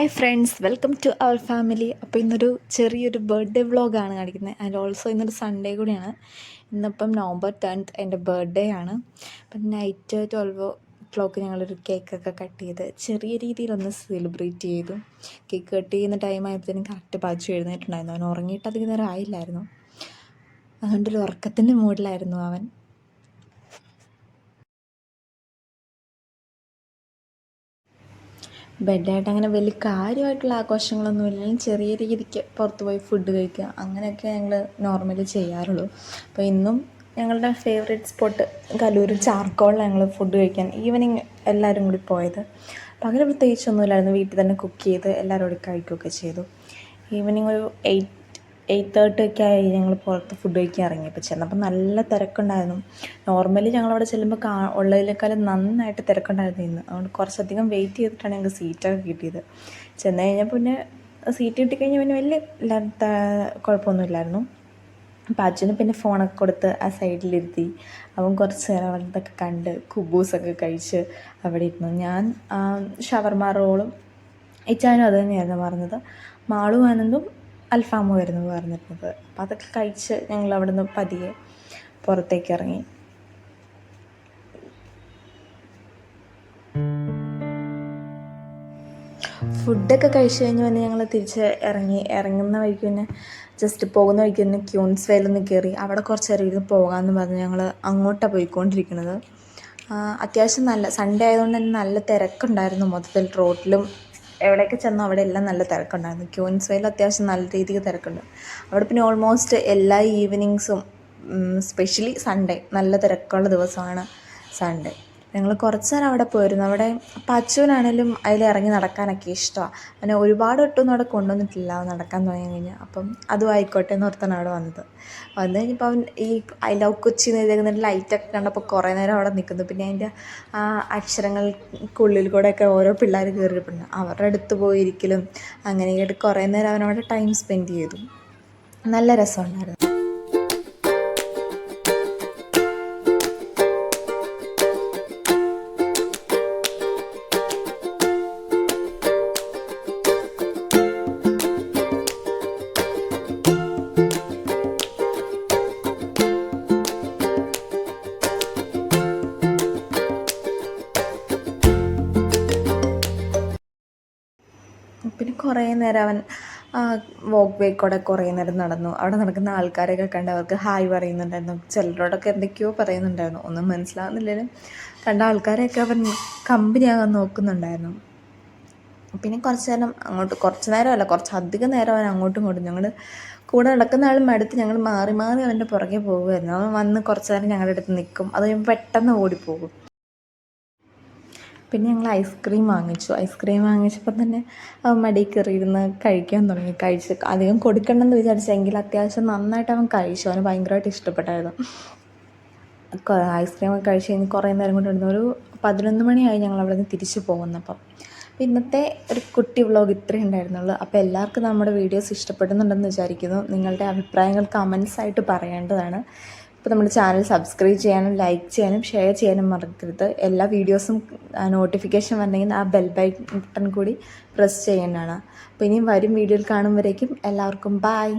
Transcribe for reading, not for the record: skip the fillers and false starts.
Hi friends, welcome to our family. അപ്പോൾ ഇന്നൊരു ചെറിയൊരു ബർത്ത്ഡേ വ്ളോഗാണ് കാണിക്കുന്നത്. ആൻഡ് ഓൾസോ ഇന്നൊരു സൺഡേ കൂടിയാണ്. ഇന്നിപ്പം November 10th എൻ്റെ ബർത്ത്ഡേ ആണ്. അപ്പം നൈറ്റ് 12 ഞങ്ങളൊരു കേക്കൊക്കെ കട്ട് ചെയ്ത് ചെറിയ രീതിയിലൊന്ന് സെലിബ്രേറ്റ് ചെയ്തു. കേക്ക് കട്ട് ചെയ്യുന്ന ടൈം ആയപ്പോഴത്തേനും കറക്റ്റ് പച്ചു എഴുന്നേറ്റുണ്ടായിരുന്നു. അവൻ ഉറങ്ങിയിട്ട് അധികം നേരം ആയില്ലായിരുന്നു. അതുകൊണ്ടൊരു ഉറക്കത്തിൻ്റെ മൂഡിലായിരുന്നു അവൻ. ബെഡായിട്ട് അങ്ങനെ വലിയ കാര്യമായിട്ടുള്ള ആഘോഷങ്ങളൊന്നും ഇല്ലെങ്കിലും ചെറിയ രീതിക്ക് പുറത്ത് പോയി ഫുഡ് കഴിക്കുക, അങ്ങനെയൊക്കെ ഞങ്ങൾ നോർമലി ചെയ്യാറുള്ളൂ. അപ്പോൾ ഇന്നും ഞങ്ങളുടെ ഫേവറേറ്റ് സ്പോട്ട് കലൂർ ചാർക്കോളിലാണ് ഞങ്ങൾ ഫുഡ് കഴിക്കാൻ ഈവനിങ് എല്ലാവരും കൂടി പോയത്. പകരം പ്രത്യേകിച്ചൊന്നുമില്ലായിരുന്നു, വീട്ടിൽ തന്നെ കുക്ക് ചെയ്ത് എല്ലാവരും കൂടി കഴിക്കുകയൊക്കെ ചെയ്തു. ഈവനിങ് ഒരു 8:30 ഒക്കെ ആയി ഞങ്ങൾ പുറത്ത് ഫുഡ് കഴിക്കാൻ ഇറങ്ങിയപ്പോൾ. ചെന്നപ്പോൾ നല്ല തിരക്കുണ്ടായിരുന്നു. നോർമലി ഞങ്ങളവിടെ ചെല്ലുമ്പോൾ ഉള്ളതിനേക്കാളും നന്നായിട്ട് തിരക്കുണ്ടായിരുന്നു ഇന്ന്. അതുകൊണ്ട് കുറച്ചധികം വെയിറ്റ് ചെയ്തിട്ടാണ് ഞങ്ങൾക്ക് സീറ്റൊക്കെ കിട്ടിയത്. ചെന്ന് കഴിഞ്ഞാൽ പിന്നെ സീറ്റ് കിട്ടിക്കഴിഞ്ഞാൽ പിന്നെ വലിയ കുഴപ്പമൊന്നുമില്ലായിരുന്നു. അപ്പോൾ അച്ഛന് പിന്നെ ഫോണൊക്കെ കൊടുത്ത് ആ സൈഡിലിരുത്തി അവൻ കുറച്ച് നേരം അവിടുത്തെ കണ്ട് കുബൂസൊക്കെ കഴിച്ച് അവിടെ ഇരുന്നു. ഞാൻ ഷവർമ റോളും ഇച്ചാനും അത് തന്നെയായിരുന്നു പറഞ്ഞത്. മാളും ആനന്ദും അൽഫാമുമായിരുന്നു പറഞ്ഞിരുന്നത്. അപ്പോൾ അതൊക്കെ കഴിച്ച് ഞങ്ങൾ അവിടെ നിന്ന് പതിയെ പുറത്തേക്ക് ഇറങ്ങി. ഫുഡൊക്കെ കഴിച്ച് കഴിഞ്ഞ് പിന്നെ ഞങ്ങൾ തിരിച്ച് ഇറങ്ങുന്ന വഴിക്ക് പിന്നെ ജസ്റ്റ് പോകുന്ന വഴിക്ക് തന്നെ ക്യൂൻസ്വേലൊന്ന് കയറി അവിടെ കുറച്ച് നേരം ഇരുന്ന് പോകാമെന്ന് പറഞ്ഞ് ഞങ്ങൾ അങ്ങോട്ടാണ് പോയിക്കൊണ്ടിരിക്കുന്നത്. അത്യാവശ്യം നല്ല സൺഡേ ആയതുകൊണ്ട് തന്നെ നല്ല തിരക്കുണ്ടായിരുന്നു. മൊത്തത്തിൽ റോഡിലും എവിടെയൊക്കെ ചെന്നോ അവിടെ എല്ലാം നല്ല തിരക്കുണ്ടായിരുന്നു. ക്യൂൻസ്വേയിൽ അത്യാവശ്യം നല്ല രീതിക്ക് തിരക്കുണ്ട്. അവിടെ പിന്നെ ഓൾമോസ്റ്റ് എല്ലാ ഈവനിങ്സും സ്പെഷ്യലി സൺഡേ നല്ല തിരക്കുള്ള ദിവസമാണ് സൺഡേ. ഞങ്ങൾ കുറച്ച് നേരം അവിടെ പോയിരുന്നു. അവിടെ പച്ചുവിനാണേലും അതിൽ ഇറങ്ങി നടക്കാനൊക്കെ ഇഷ്ടമാണ്. അങ്ങനെ ഒരുപാട് ഒട്ടൊന്നും അവിടെ കൊണ്ടുവന്നിട്ടില്ല നടക്കാൻ തുടങ്ങി കഴിഞ്ഞാൽ. അപ്പം അതും ആയിക്കോട്ടെ എന്ന് ഓർത്താണ് അവിടെ വന്നത് കഴിഞ്ഞപ്പോൾ അവൻ ഈ ഐ ലവ് കൊച്ചി എന്ന് എഴുതിയേക്കുന്ന ലൈറ്റൊക്കെ കണ്ടപ്പോൾ കുറേ നേരം അവിടെ നിൽക്കുന്നു. പിന്നെ അതിൻ്റെ ആ അക്ഷരങ്ങൾക്കുള്ളിൽ കൂടെയൊക്കെ ഓരോ പിള്ളേർ കയറിയിട്ടുണ്ട്. അവരുടെ അടുത്ത് പോയിരിക്കലും അങ്ങനെയായിട്ട് കുറേ നേരം അവനവിടെ ടൈം സ്പെൻഡ് ചെയ്തു. നല്ല രസമുണ്ടായിരുന്നു. പിന്നെ കുറേ നേരം അവൻ വോക്ക് വേ കൂടെ കുറേ നേരം നടന്നു. അവിടെ നടക്കുന്ന ആൾക്കാരെയൊക്കെ കണ്ട് അവർക്ക് ഹായ് പറയുന്നുണ്ടായിരുന്നു. ചിലരോടൊക്കെ എന്തൊക്കെയോ പറയുന്നുണ്ടായിരുന്നു, ഒന്നും മനസ്സിലാകുന്നില്ലെങ്കിലും കണ്ട ആൾക്കാരെയൊക്കെ അവൻ കമ്പനിയാകാൻ നോക്കുന്നുണ്ടായിരുന്നു. പിന്നെ കുറച്ച് നേരമല്ല കുറച്ചധികം നേരം അവൻ അങ്ങോട്ടും ഇങ്ങോട്ടും ഞങ്ങൾ കൂടെ നടക്കുന്ന ആളും അടുത്ത് ഞങ്ങൾ മാറി മാറി അവൻ്റെ പുറകെ പോകുമായിരുന്നു. അവൻ വന്ന് കുറച്ച് നേരം ഞങ്ങളുടെ അടുത്ത് നിൽക്കും, അത് കഴിയുമ്പോൾ പെട്ടെന്ന് ഓടിപ്പോകും. പിന്നെ ഞങ്ങൾ ഐസ്ക്രീം വാങ്ങിച്ചപ്പോൾ തന്നെ മടിയിൽ കയറിയിരുന്ന് കഴിക്കാൻ തുടങ്ങി. അധികം കൊടുക്കണമെന്ന് വിചാരിച്ചെങ്കിൽ അത്യാവശ്യം നന്നായിട്ട് അവൻ കഴിച്ചു. അവന് ഭയങ്കരമായിട്ട് ഇഷ്ടപ്പെട്ടായിരുന്നു. ഐസ്ക്രീമൊക്കെ കഴിച്ച് കഴിഞ്ഞ് കുറേ നേരം കൊണ്ടിരുന്നു. ഒരു 11 മണിയായി ഞങ്ങൾ അവിടെ നിന്ന് തിരിച്ചു പോകുന്നപ്പം. അപ്പോൾ ഇന്നത്തെ ഒരു കുട്ടി വ്ളോഗ് ഇത്രയേ ഉണ്ടായിരുന്നുള്ളൂ. അപ്പോൾ എല്ലാവർക്കും നമ്മുടെ വീഡിയോസ് ഇഷ്ടപ്പെടുന്നുണ്ടെന്ന് വിചാരിക്കുന്നു. നിങ്ങളുടെ അഭിപ്രായങ്ങൾ കമൻസായിട്ട് പറയേണ്ടതാണ്. ഇപ്പോൾ നമ്മുടെ ചാനൽ സബ്സ്ക്രൈബ് ചെയ്യാനും ലൈക്ക് ചെയ്യാനും ഷെയർ ചെയ്യാനും മറക്കരുത്. എല്ലാ വീഡിയോസും നോട്ടിഫിക്കേഷൻ വന്നെങ്കിൽ ആ ബെൽ ബട്ടൺ കൂടി പ്രസ് ചെയ്യേണ്ടതാണ്. അപ്പോൾ ഇനിയും വരും വീഡിയോയിൽ കാണുമ്പോഴേക്കും എല്ലാവർക്കും ബൈ.